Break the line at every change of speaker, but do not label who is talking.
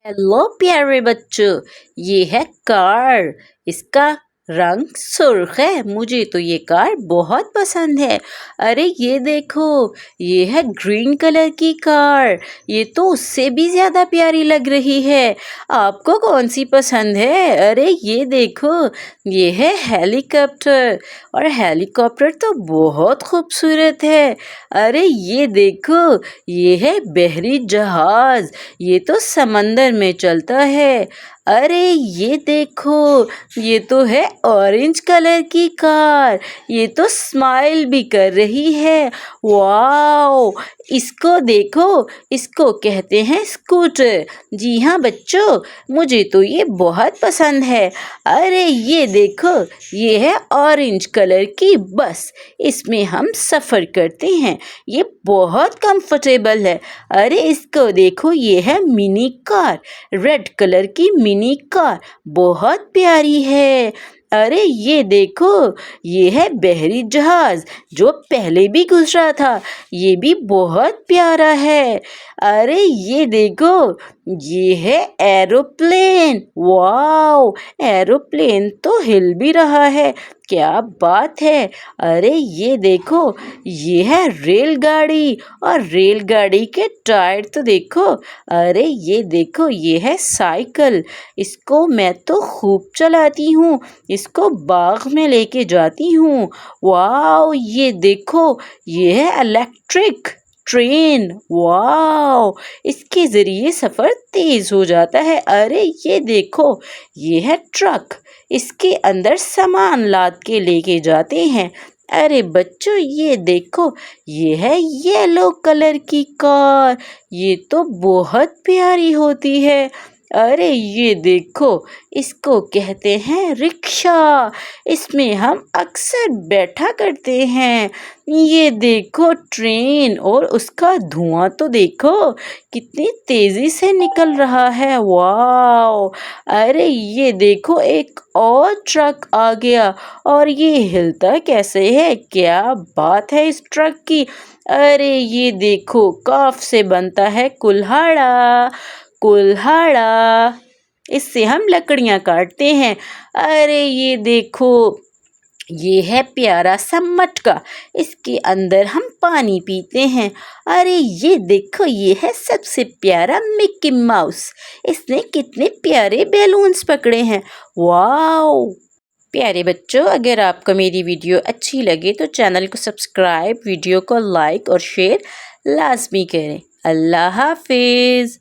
Hello प्यारे बच्चों, ये है कार। इसका रंग सुर्ख है। मुझे तो ये कार बहुत पसंद है। अरे ये देखो, ये है ग्रीन कलर की कार। ये तो उससे भी ज़्यादा प्यारी लग रही है। आपको कौन सी पसंद है? अरे ये देखो, ये है हेलीकॉप्टर। और हेलीकॉप्टर तो बहुत खूबसूरत है। अरे ये देखो, ये है बहरी जहाज़। ये तो समंदर में चलता है। अरे ये देखो, ये तो है ऑरेंज कलर की कार। ये तो स्माइल भी कर रही है। वाओ! इसको देखो, इसको कहते हैं स्कूटर। जी हाँ बच्चों, मुझे तो ये बहुत पसंद है। अरे ये देखो, ये है ऑरेंज कलर की बस। इसमें हम सफ़र करते हैं। ये बहुत कंफर्टेबल है। अरे इसको देखो, ये है मिनी कार, रेड कलर की मिनी कार, बहुत प्यारी है। अरे ये देखो, ये है बहरी जहाज़ जो पहले भी गुजरा था। ये भी बहुत प्यारा है। अरे ये देखो, ये है एरोप्लेन। वाओ! एरोप्लेन तो हिल भी रहा है। क्या बात है! अरे ये देखो, ये है रेलगाड़ी। और रेलगाड़ी के टायर तो देखो। अरे ये देखो, ये है साइकिल। इसको मैं तो खूब चलाती हूँ। इसको बाग में लेके जाती हूँ। वाओ! ये देखो, ये है इलेक्ट्रिक ट्रेन। वाओ! इसके ज़रिए सफ़र तेज़ हो जाता है। अरे ये देखो, ये है ट्रक। इसके अंदर सामान लाद के लेके जाते हैं। अरे बच्चों ये देखो, ये है येलो कलर की कार। ये तो बहुत प्यारी होती है। अरे ये देखो, इसको कहते हैं रिक्शा। इसमें हम अक्सर बैठा करते हैं। ये देखो ट्रेन, और उसका धुआं तो देखो कितनी तेज़ी से निकल रहा है। वाओ! अरे ये देखो, एक और ट्रक आ गया। और ये हिलता कैसे है? क्या बात है इस ट्रक की! अरे ये देखो, काफ से बनता है कुल्हाड़ा। कुल्हाड़ा, इससे हम लकड़ियाँ काटते हैं। अरे ये देखो, ये है प्यारा सा मटका। इसके अंदर हम पानी पीते हैं। अरे ये देखो, ये है सबसे प्यारा मिक्की माउस। इसने कितने प्यारे बैलून्स पकड़े हैं। वाओ! प्यारे बच्चों, अगर आपको मेरी वीडियो अच्छी लगे तो चैनल को सब्सक्राइब, वीडियो को लाइक और शेयर लाजमी करें। अल्लाह हाफिज़।